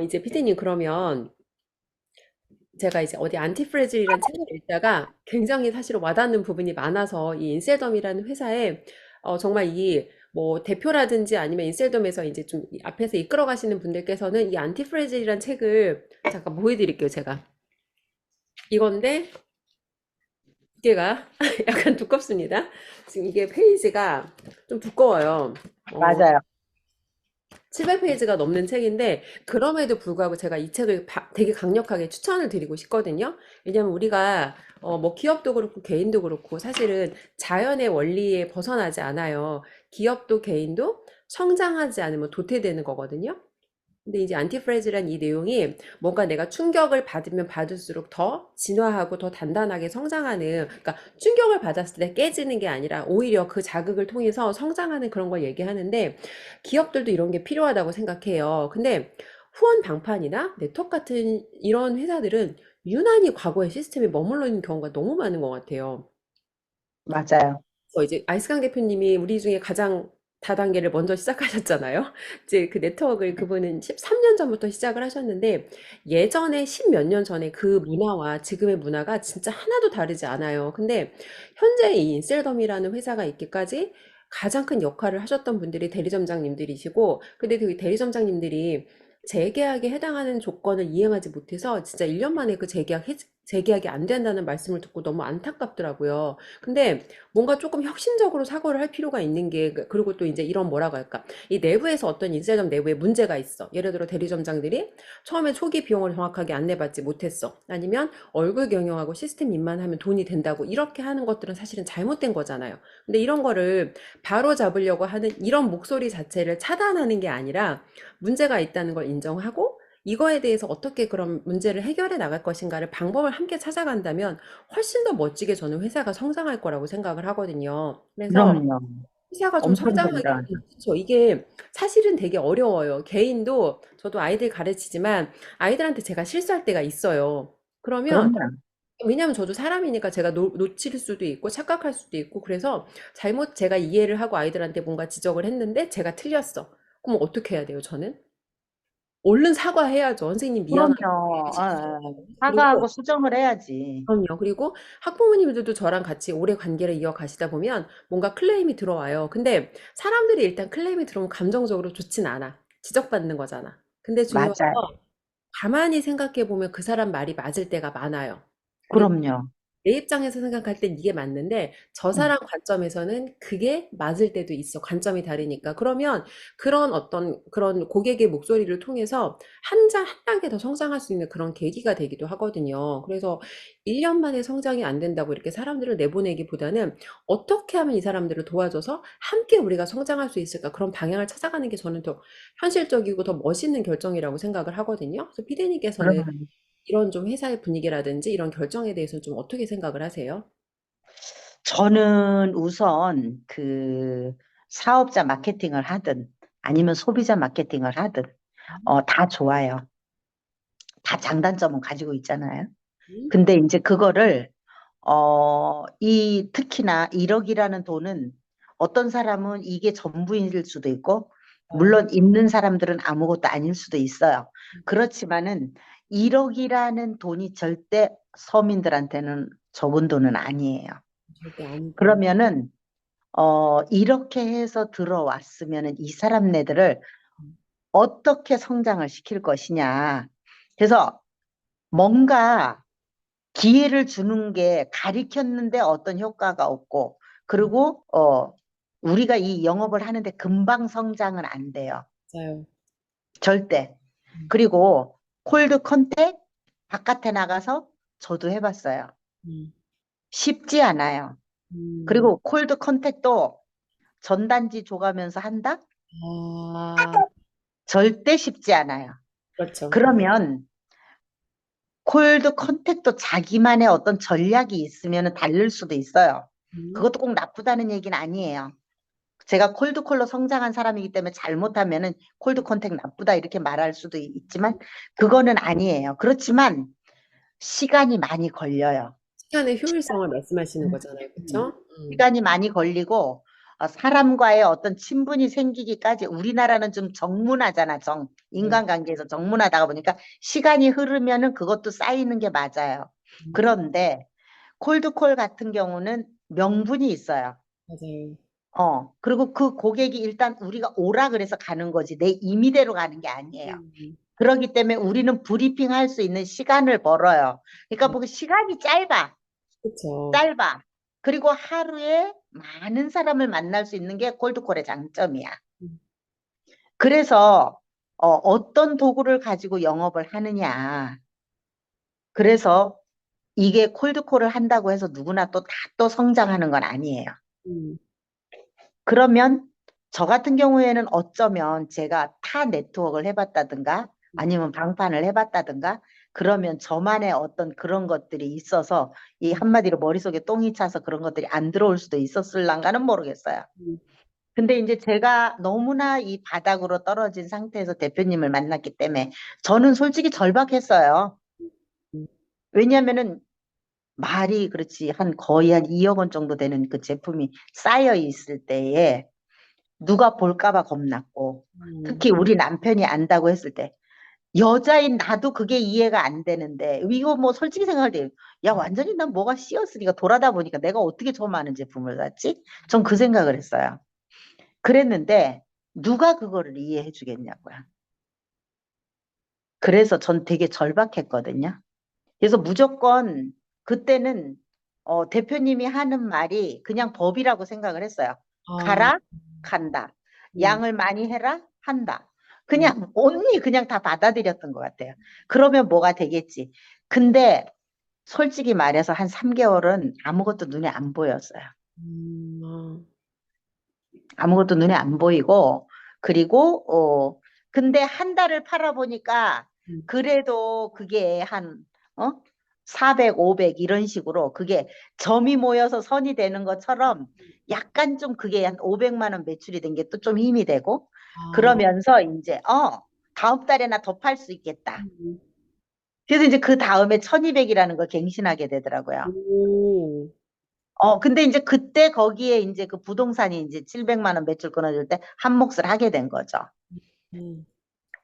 이제 피디님 그러면 제가 이제 어디 안티프레질이라는 책을 읽다가 굉장히 사실 와닿는 부분이 많아서 이 인셀덤이라는 회사에 정말 이 뭐 대표라든지 아니면 인셀덤에서 이제 좀 앞에서 이끌어 가시는 분들께서는 이 안티프레질이라는 책을 잠깐 보여드릴게요, 제가. 이건데 두께가 약간 두껍습니다. 지금 이게 페이지가 좀 두꺼워요. 어, 맞아요. 700페이지가 넘는 책인데 그럼에도 불구하고 제가 이 책을 되게 강력하게 추천을 드리고 싶거든요. 왜냐면 우리가 뭐 기업도 그렇고 개인도 그렇고 사실은 자연의 원리에 벗어나지 않아요. 기업도 개인도 성장하지 않으면 도태되는 거거든요. 근데 이제 안티프레즈란 이 내용이 뭔가 내가 충격을 받으면 받을수록 더 진화하고 더 단단하게 성장하는, 그러니까 충격을 받았을 때 깨지는 게 아니라 오히려 그 자극을 통해서 성장하는 그런 걸 얘기하는데 기업들도 이런 게 필요하다고 생각해요. 근데 후원 방판이나 네트워크 같은 이런 회사들은 유난히 과거의 시스템에 머물러 있는 경우가 너무 많은 것 같아요. 맞아요. 이제 아이스강 대표님이 우리 중에 가장 다단계를 먼저 시작하셨잖아요. 이제 그 네트워크를 그분은 13년 전부터 시작을 하셨는데 예전에 10몇 년 전에 그 문화와 지금의 문화가 진짜 하나도 다르지 않아요. 근데 현재 이 인셀덤이라는 회사가 있기까지 가장 큰 역할을 하셨던 분들이 대리점장님들이시고, 근데 그 대리점장님들이 재계약에 해당하는 조건을 이행하지 못해서 진짜 1년 만에 그 재계약이 안 된다는 말씀을 듣고 너무 안타깝더라고요. 근데 뭔가 조금 혁신적으로 사고를 할 필요가 있는 게, 그리고 또 이제 이런 뭐라고 할까, 이 내부에서 어떤 인쇄점 내부에 문제가 있어. 예를 들어 대리점장들이 처음에 초기 비용을 정확하게 안내받지 못했어, 아니면 얼굴 경영하고 시스템 입만 하면 돈이 된다고 이렇게 하는 것들은 사실은 잘못된 거잖아요. 근데 이런 거를 바로 잡으려고 하는 이런 목소리 자체를 차단하는 게 아니라 문제가 있다는 걸 인정하고 이거에 대해서 어떻게 그런 문제를 해결해 나갈 것인가를 방법을 함께 찾아간다면 훨씬 더 멋지게 저는 회사가 성장할 거라고 생각을 하거든요. 그래서 그럼요. 회사가 좀 엄청 성장하기, 성장. 그렇죠. 이게 사실은 되게 어려워요. 개인도 저도 아이들 가르치지만 아이들한테 제가 실수할 때가 있어요. 그러면 그럼요. 왜냐면 저도 사람이니까 제가 놓칠 수도 있고 착각할 수도 있고, 그래서 잘못 제가 이해를 하고 아이들한테 뭔가 지적을 했는데 제가 틀렸어. 그럼 어떻게 해야 돼요, 저는? 얼른 사과해야죠. 선생님 미안하다. 그럼요. 그리고 사과하고 수정을 해야지. 그럼요. 그리고 학부모님들도 저랑 같이 오래 관계를 이어가시다 보면 뭔가 클레임이 들어와요. 근데 사람들이 일단 클레임이 들어오면 감정적으로 좋진 않아. 지적받는 거잖아. 근데 중요한 맞아요. 건 가만히 생각해 보면 그 사람 말이 맞을 때가 많아요. 그리고 그럼요. 내 입장에서 생각할 땐 이게 맞는데 저 음. 사람 관점에서는 그게 맞을 때도 있어. 관점이 다르니까. 그러면 그런 어떤 그런 고객의 목소리를 통해서 한 단계 더 성장할 수 있는 그런 계기가 되기도 하거든요. 그래서 1년 만에 성장이 안 된다고 이렇게 사람들을 내보내기보다는 어떻게 하면 이 사람들을 도와줘서 함께 우리가 성장할 수 있을까? 그런 방향을 찾아가는 게 저는 더 현실적이고 더 멋있는 결정이라고 생각을 하거든요. 그래서 피디님께서는 그러면 이런 좀 회사의 분위기라든지 이런 결정에 대해서 좀 어떻게 생각을 하세요? 저는 우선 그 사업자 마케팅을 하든 아니면 소비자 마케팅을 하든 다 좋아요. 다 장단점은 가지고 있잖아요. 음, 근데 이제 그거를 특히나 1억이라는 돈은 어떤 사람은 이게 전부일 수도 있고, 어, 물론 있는 사람들은 아무것도 아닐 수도 있어요. 그렇지만은 1억이라는 돈이 절대 서민들한테는 적은 돈은 아니에요. 절대 아니죠. 그러면은, 이렇게 해서 들어왔으면은 이 사람네들을 어떻게 성장을 시킬 것이냐. 그래서 뭔가 기회를 주는 게 가리켰는데 어떤 효과가 없고, 그리고 우리가 이 영업을 하는데 금방 성장은 안 돼요. 맞아요. 절대. 음, 그리고 콜드 컨택 바깥에 나가서 저도 해봤어요. 음, 쉽지 않아요. 음. 그리고 콜드 컨택도 전단지 줘가면서 한다? 아, 절대 쉽지 않아요. 그렇죠. 그러면 콜드 컨택도 자기만의 어떤 전략이 있으면 다를 수도 있어요. 음, 그것도 꼭 나쁘다는 얘기는 아니에요. 제가 콜드콜로 성장한 사람이기 때문에 잘못하면은 콜드 컨택 나쁘다 이렇게 말할 수도 있지만 그거는 아니에요. 그렇지만 시간이 많이 걸려요. 시간의 효율성을 말씀하시는 음. 거잖아요. 음. 그렇죠? 시간이 많이 걸리고 사람과의 어떤 친분이 생기기까지 우리나라는 좀 정문화잖아. 네. 인간관계에서 정문화다가 보니까 시간이 흐르면은 그것도 쌓이는 게 맞아요. 음, 그런데 콜드콜 같은 경우는 명분이 있어요. 맞아요. 그리고 그 고객이 일단 우리가 오라 그래서 가는 거지 내 임의대로 가는 게 아니에요. 음, 그렇기 때문에 우리는 브리핑 할 수 있는 시간을 벌어요. 그러니까 네. 뭐 시간이 짧아. 그쵸. 짧아. 그리고 하루에 많은 사람을 만날 수 있는 게 콜드콜의 장점이야. 음, 그래서 어떤 도구를 가지고 영업을 하느냐. 그래서 이게 콜드콜을 한다고 해서 누구나 또 다 또 성장하는 건 아니에요. 음, 그러면 저 같은 경우에는 어쩌면 제가 타 네트워크를 해봤다든가 음, 아니면 방판을 해봤다든가 그러면 저만의 어떤 그런 것들이 있어서 이 음, 한마디로 머릿속에 똥이 차서 그런 것들이 안 들어올 수도 있었을랑가는 모르겠어요. 음, 근데 이제 제가 너무나 이 바닥으로 떨어진 상태에서 대표님을 만났기 때문에 저는 솔직히 절박했어요. 음. 왜냐면은 말이 그렇지 거의 한 2억 원 정도 되는 그 제품이 쌓여 있을 때에 누가 볼까 봐 겁났고 음, 특히 우리 남편이 안다고 했을 때 여자인 나도 그게 이해가 안 되는데 이거 뭐 솔직히 생각할 때 야 완전히 난 뭐가 씌었으니까 돌아다 보니까 내가 어떻게 저 많은 제품을 샀지? 전 그 생각을 했어요. 그랬는데 누가 그거를 이해해 주겠냐고요. 그래서 전 되게 절박했거든요. 그래서 무조건 그때는 대표님이 하는 말이 그냥 법이라고 생각을 했어요. 아, 가라, 간다. 음, 양을 많이 해라, 한다. 음, 그냥 언니 그냥 다 받아들였던 것 같아요. 그러면 뭐가 되겠지. 근데 솔직히 말해서 한 3개월은 아무것도 눈에 안 보였어요. 아, 아무것도 눈에 안 보이고 그리고 근데 한 달을 팔아보니까 음, 그래도 그게 한 400, 500 이런 식으로 그게 점이 모여서 선이 되는 것처럼 약간 좀 그게 한 500만 원 매출이 된 게 또 좀 힘이 되고 아, 그러면서 이제 다음 달에나 더 팔 수 있겠다. 음, 그래서 이제 그 다음에 1200이라는 걸 갱신하게 되더라고요. 오, 근데 이제 그때 거기에 이제 그 부동산이 이제 700만 원 매출 끊어질 때 한 몫을 하게 된 거죠. 음,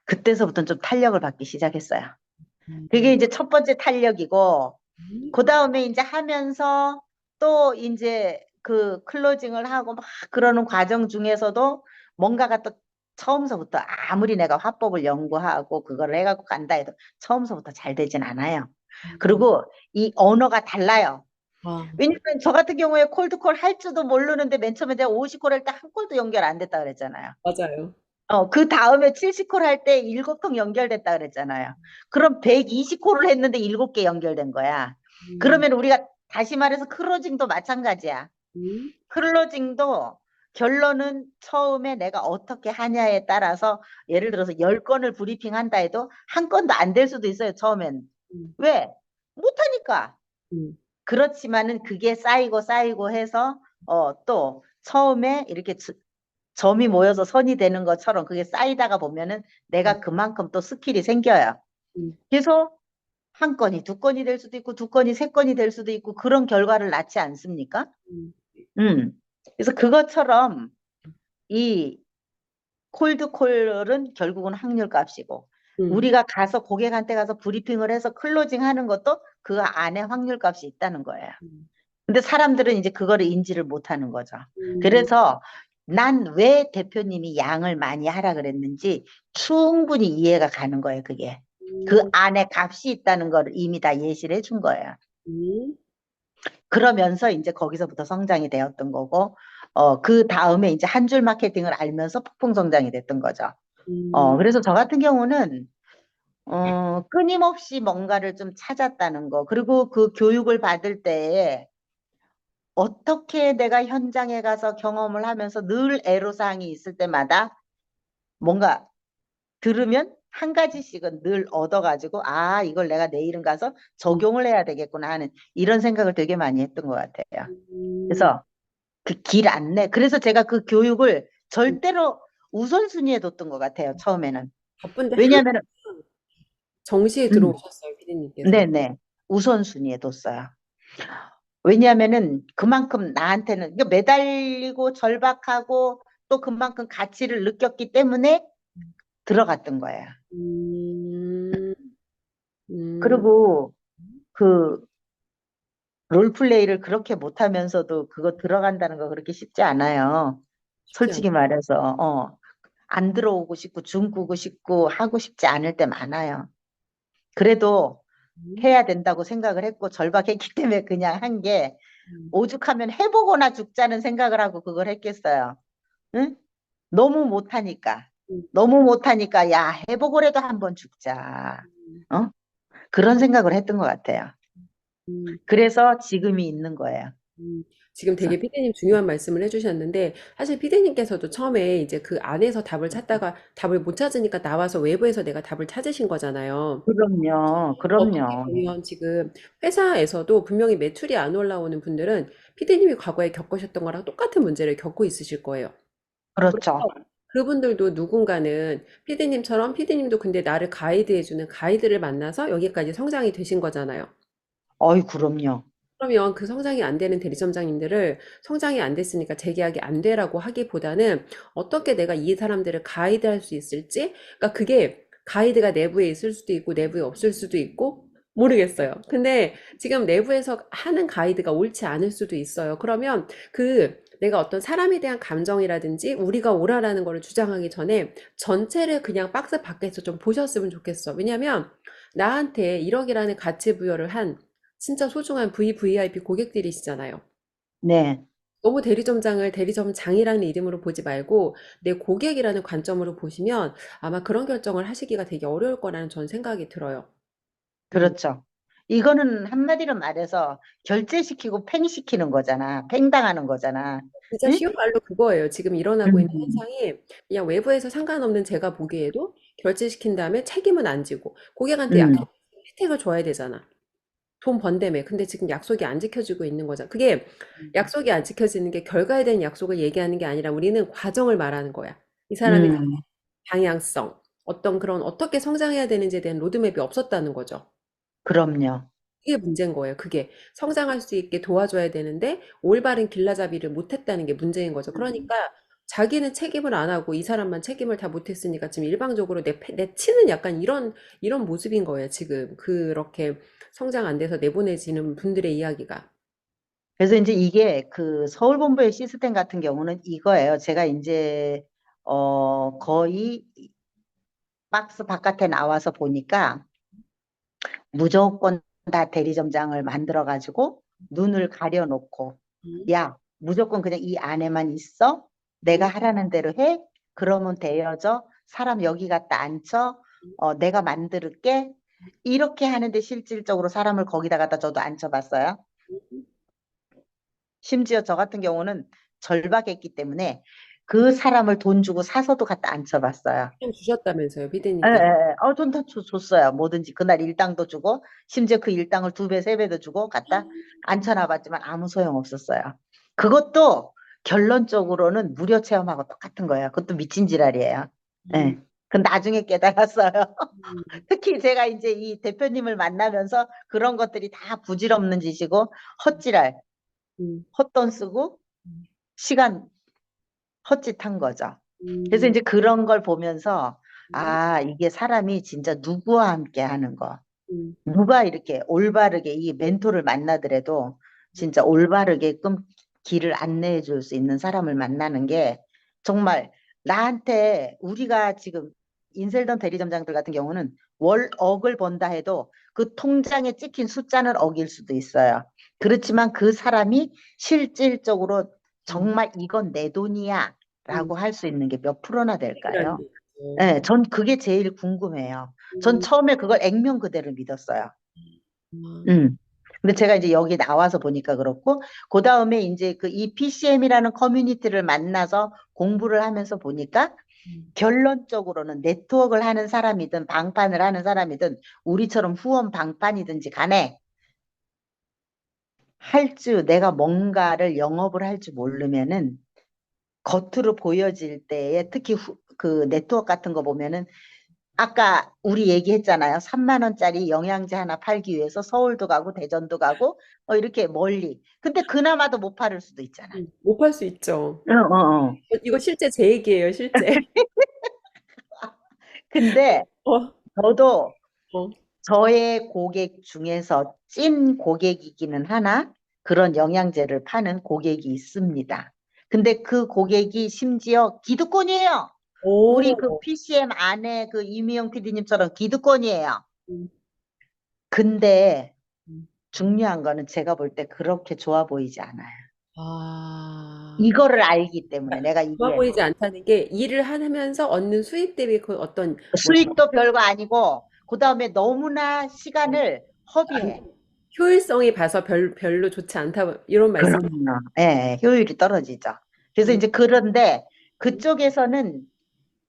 그때서부터는 좀 탄력을 받기 시작했어요. 그게 음, 이제 첫 번째 탄력이고, 음, 그 다음에 이제 하면서 또 이제 그 클로징을 하고 막 그러는 과정 중에서도 뭔가가 또 처음서부터 아무리 내가 화법을 연구하고 그걸 해갖고 간다 해도 처음서부터 잘 되진 않아요. 음, 그리고 이 언어가 달라요. 아, 왜냐면 저 같은 경우에 콜드콜 할 줄도 모르는데 맨 처음에 내가 50콜 할 때 한 콜도 연결 안 됐다 그랬잖아요. 맞아요. 그 다음에 70콜 할 때 7통 연결됐다 그랬잖아요. 그럼 120콜을 했는데 7개 연결된 거야. 음, 그러면 우리가 다시 말해서 클로징도 마찬가지야. 음, 클로징도 결론은 처음에 내가 어떻게 하냐에 따라서 예를 들어서 10건을 브리핑 한다 해도 한 건도 안 될 수도 있어요, 처음엔. 음, 왜? 못하니까. 음, 그렇지만은 그게 쌓이고 쌓이고 해서 또 처음에 이렇게 점이 모여서 선이 되는 것처럼 그게 쌓이다가 보면은 내가 그만큼 또 스킬이 생겨요. 음, 그래서 한 건이 두 건이 될 수도 있고 두 건이 세 건이 될 수도 있고 그런 결과를 낳지 않습니까? 음, 음. 그래서 그것처럼 이 콜드콜은 결국은 확률 값이고 음, 우리가 가서 고객한테 가서 브리핑을 해서 클로징 하는 것도 그 안에 확률 값이 있다는 거예요. 음, 근데 사람들은 이제 그거를 인지를 못하는 거죠. 음, 그래서 난 왜 대표님이 양을 많이 하라 그랬는지 충분히 이해가 가는 거예요, 그게. 그 음, 안에 값이 있다는 걸 이미 다 예시를 해준 거예요. 음, 그러면서 이제 거기서부터 성장이 되었던 거고, 그 다음에 이제 한 줄 마케팅을 알면서 폭풍 성장이 됐던 거죠. 음, 그래서 저 같은 경우는 끊임없이 뭔가를 좀 찾았다는 거, 그리고 그 교육을 받을 때에 어떻게 내가 현장에 가서 경험을 하면서 늘 애로사항이 있을 때마다 뭔가 들으면 한 가지씩은 늘 얻어가지고 아 이걸 내가 내일은 가서 음, 적용을 해야 되겠구나 하는 이런 생각을 되게 많이 했던 것 같아요. 음, 그래서 그 길 안내 그래서 제가 그 교육을 음. 절대로 우선순위에 뒀던 것 같아요. 처음에는. 바쁜데 항상 왜냐하면 정시에 음, 들어오셨어요, 피디님께서. 네네 우선순위에 뒀어요. 왜냐하면은 그만큼 나한테는 이거 매달리고 절박하고 또 그만큼 가치를 느꼈기 때문에 들어갔던 거예요. 음, 음, 그리고 그 롤플레이를 그렇게 못하면서도 그거 들어간다는 거 그렇게 쉽지 않아요. 쉽지 않. 솔직히 말해서 안 들어오고 싶고 줌 꾸고 싶고 하고 싶지 않을 때 많아요. 그래도 음, 해야 된다고 생각을 했고 절박했기 때문에 그냥 한 게 음, 오죽하면 해보거나 죽자는 생각을 하고 그걸 했겠어요. 응? 너무 못하니까. 음, 너무 못하니까 야 해보고라도 한번 죽자. 어? 그런 생각을 했던 것 같아요. 음. 그래서 지금이 있는 거예요. 음, 지금 그래서 되게 피디님 중요한 말씀을 해주셨는데, 사실 피디님께서도 처음에 이제 그 안에서 답을 찾다가 답을 못 찾으니까 나와서 외부에서 내가 답을 찾으신 거잖아요. 그럼요. 어떻게 그럼요. 보면 지금 회사에서도 분명히 매출이 안 올라오는 분들은 피디님이 과거에 겪으셨던 거랑 똑같은 문제를 겪고 있으실 거예요. 그래서 그렇죠. 그분들도 누군가는 피디님처럼 피디님도 근데 나를 가이드해주는 가이드를 만나서 여기까지 성장이 되신 거잖아요. 어이, 그럼요. 그러면 그 성장이 안 되는 대리점장님들을 성장이 안 됐으니까 재계약이 안 되라고 하기보다는 어떻게 내가 이 사람들을 가이드할 수 있을지, 그러니까 그게 가이드가 내부에 있을 수도 있고 내부에 없을 수도 있고 모르겠어요. 근데 지금 내부에서 하는 가이드가 옳지 않을 수도 있어요. 그러면 그 내가 어떤 사람에 대한 감정이라든지 우리가 옳아라는 거를 주장하기 전에 전체를 그냥 박스 밖에서 좀 보셨으면 좋겠어. 왜냐면 나한테 1억이라는 가치 부여를 한 진짜 소중한 VVIP 고객들이시잖아요. 네. 너무 대리점장을 대리점장이라는 이름으로 보지 말고 내 고객이라는 관점으로 보시면 아마 그런 결정을 하시기가 되게 어려울 거라는 전 생각이 들어요. 음, 그렇죠. 이거는 한마디로 말해서 결제시키고 팽시키는 거잖아. 팽당하는 거잖아. 진짜 응? 쉬운 말로 그거예요. 지금 일어나고 있는 음, 현상이 그냥 외부에서 상관없는 제가 보기에도 결제시킨 다음에 책임은 안 지고 고객한테 음, 약속 혜택을 줘야 되잖아. 돈 번다며. 근데 지금 약속이 안 지켜지고 있는 거잖아. 그게 약속이 안 지켜지는 게 결과에 대한 약속을 얘기하는 게 아니라 우리는 과정을 말하는 거야. 이 사람이 음, 방향성, 어떤 그런 어떻게 성장해야 되는지에 대한 로드맵이 없었다는 거죠. 그럼요. 그게 문제인 거예요. 그게 성장할 수 있게 도와줘야 되는데 올바른 길라잡이를 못했다는 게 문제인 거죠. 그러니까 자기는 책임을 안 하고 이 사람만 책임을 다 못했으니까 지금 일방적으로 내치는 약간 이런 모습인 거예요. 지금 그렇게 성장 안 돼서 내보내지는 분들의 이야기가. 그래서 이제 이게 그 서울본부의 시스템 같은 경우는 이거예요. 제가 이제 거의 박스 바깥에 나와서 보니까 무조건 다 대리점장을 만들어 가지고 눈을 가려놓고 음, 야 무조건 그냥 이 안에만 있어. 내가 음, 하라는 대로 해. 그러면 되어져. 사람 여기 갖다 앉혀. 내가 만들게. 이렇게 하는데 실질적으로 사람을 거기다 갖다 저도 앉혀봤어요. 음. 심지어 저 같은 경우는 절박했기 때문에 그 사람을 돈 주고 사서도 갖다 앉혀봤어요. 좀 주셨다면서요, 예, 예, 피디님께서. 예. 돈 다 줬어요. 뭐든지. 그날 일당도 주고, 심지어 그 일당을 2배, 3배도 주고 갖다 앉혀놔봤지만 아무 소용 없었어요. 그것도 결론적으로는 무료 체험하고 똑같은 거예요. 그것도 미친 지랄이에요. 음, 예. 그 나중에 깨달았어요. 음, 특히 제가 이제 이 대표님을 만나면서 그런 것들이 다 부질없는 짓이고, 헛지랄, 음, 헛돈 쓰고, 시간 헛짓한 거죠. 그래서 음, 이제 그런 걸 보면서 음, 아, 이게 사람이 진짜 누구와 함께 하는 거. 음, 누가 이렇게 올바르게 이 멘토를 만나더라도 진짜 올바르게끔 길을 안내해 줄 수 있는 사람을 만나는 게 정말 나한테 우리가 지금 인셀던 대리점장들 같은 경우는 월 억을 번다 해도 그 통장에 찍힌 숫자는 억일 수도 있어요. 그렇지만 그 사람이 실질적으로 음, 정말 이건 내 돈이야 음. 라고 할 수 있는 게 몇 프로나 이라는 될까요? 게 있죠. 네, 전 그게 제일 궁금해요. 전 음, 처음에 그걸 액면 그대로 믿었어요. 아, 음. 근데 제가 이제 여기 나와서 보니까 그렇고, 그 다음에 이제 그 이 PCM이라는 커뮤니티를 만나서 공부를 하면서 보니까 음, 결론적으로는 네트워크를 하는 사람이든 방판을 하는 사람이든 우리처럼 후원 방판이든지 간에 내가 뭔가를 영업을 할 줄 모르면은 겉으로 보여질 때에 특히 그 네트워크 같은 거 보면은 아까 우리 얘기했잖아요. 3만 원짜리 영양제 하나 팔기 위해서 서울도 가고 대전도 가고 이렇게 멀리. 근데 그나마도 못 팔을 수도 있잖아. 못 팔 수 있죠. 어, 어, 어. 이거 실제 제 얘기예요, 실제. 근데 어, 저도 어, 저의 고객 중에서 찐 고객이기는 하나 그런 영양제를 파는 고객이 있습니다. 근데 그 고객이 심지어 기득권이에요. 우리 그 오, PCM 안에 그 이미영 PD님처럼 기득권이에요. 음, 근데 음. 중요한 거는 제가 볼 때 그렇게 좋아 보이지 않아요. 아, 이거를 알기 때문에 그러니까 내가 좋아 이게 보이지 않다는 게 일을 하면서 얻는 수입 대비 그 어떤 뭐라 수익도 별거 아니고 그다음에 너무나 어, 시간을 안- 허비해. 효율성이 봐서 별로 좋지 않다 이런 말씀. 그럼요. 예, 효율이 떨어지죠. 그래서 음, 이제 그런데 그쪽에서는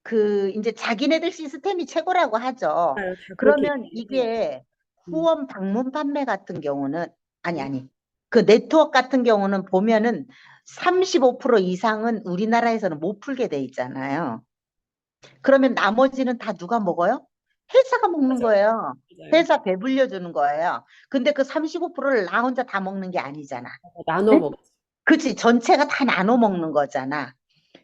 그 이제 자기네들 시스템이 최고라고 하죠. 다 그렇게 그러면 얘기해요. 이게 음, 후원 방문 판매 같은 경우는 아니 음, 아니 그 네트워크 같은 경우는 보면은 35% 이상은 우리나라에서는 못 풀게 돼 있잖아요. 그러면 나머지는 다 누가 먹어요? 회사가 먹는 맞아요, 거예요. 맞아요. 회사 배불려 주는 거예요. 근데 그 35%를 나 혼자 다 먹는 게 아니잖아. 나눠 네? 먹. 그치, 전체가 다 나눠 먹는 거잖아.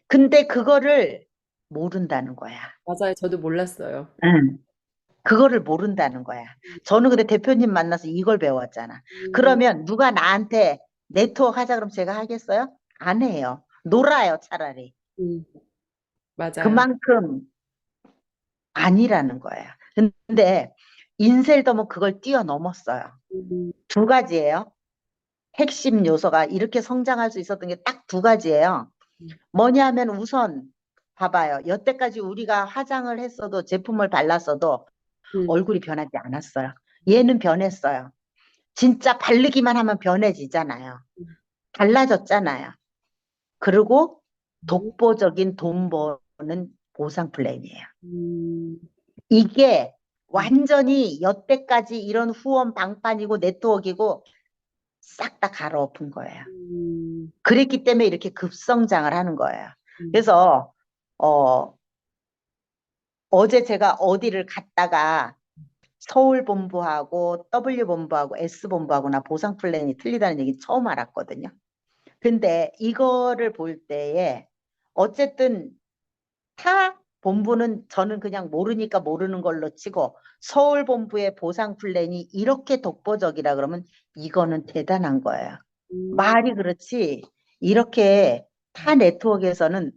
근데 그거를 모른다는 거야. 맞아요. 저도 몰랐어요. 응. 그거를 모른다는 거야. 음, 저는 근데 대표님 만나서 이걸 배웠잖아. 음, 그러면 누가 나한테 네트워크 하자 그러면 제가 하겠어요? 안 해요. 놀아요, 차라리. 음, 맞아요. 그만큼 아니라는 거야. 근데 인셀덤은 그걸 뛰어넘었어요. 음, 두 가지예요. 핵심 요소가 이렇게 성장할 수 있었던 게 딱 두 가지예요. 음, 뭐냐면 우선 봐봐요. 여태까지 우리가 화장을 했어도 제품을 발랐어도 음, 얼굴이 변하지 않았어요. 얘는 변했어요. 진짜 바르기만 하면 변해지잖아요. 달라졌잖아요. 그리고 음, 독보적인 돈 버는 보상 플랜이에요. 음, 이게 음, 완전히 여태까지 이런 후원 방판이고 네트워크이고 싹 다 갈아엎은 거예요. 음, 그랬기 때문에 이렇게 급성장을 하는 거예요. 음, 그래서 어, 어제 제가 어디를 갔다가 서울 본부하고 W 본부하고 S 본부하고 나 보상 플랜이 틀리다는 얘기 처음 알았거든요. 근데 이거를 볼 때에 어쨌든 타 본부는 저는 그냥 모르니까 모르는 걸로 치고 서울 본부의 보상 플랜이 이렇게 독보적이라 그러면 이거는 대단한 거예요. 음, 말이 그렇지 이렇게 타 네트워크에서는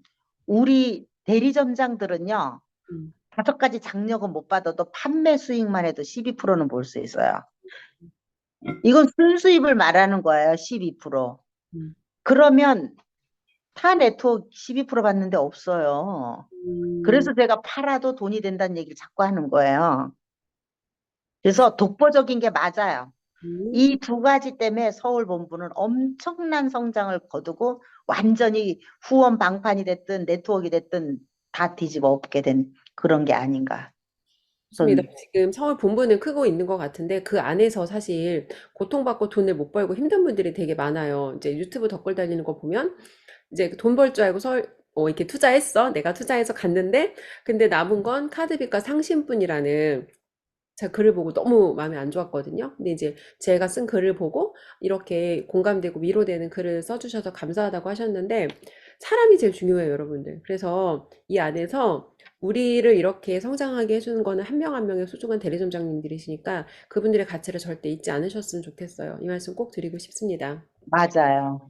우리 대리점장들은요. 음, 5가지 장려금 못 받아도 판매 수익만 해도 12%는 볼 수 있어요. 이건 순수입을 말하는 거예요. 12%. 음, 그러면 타 네트워크 12% 받는데 없어요. 음, 그래서 제가 팔아도 돈이 된다는 얘기를 자꾸 하는 거예요. 그래서 독보적인 게 맞아요. 음. 이 두 가지 때문에 서울 본부는 엄청난 성장을 거두고 완전히 후원 방판이 됐든 네트워크가 됐든 다 뒤집어 엎게 된 그런 게 아닌가. 좋습니다. 전 지금 서울 본부는 크고 있는 것 같은데 그 안에서 사실 고통받고 돈을 못 벌고 힘든 분들이 되게 많아요. 이제 유튜브 댓글 달리는 거 보면 이제 돈 벌 줄 알고 이렇게 투자했어. 내가 투자해서 갔는데 근데 남은 건 카드빚과 상신분이라는 제가 글을 보고 너무 마음이 안 좋았거든요. 근데 이제 제가 쓴 글을 보고 이렇게 공감되고 위로되는 글을 써주셔서 감사하다고 하셨는데 사람이 제일 중요해요, 여러분들. 그래서 이 안에서 우리를 이렇게 성장하게 해주는 거는 한 명 한 명의 소중한 대리점장님들이시니까 그분들의 가치를 절대 잊지 않으셨으면 좋겠어요. 이 말씀 꼭 드리고 싶습니다. 맞아요.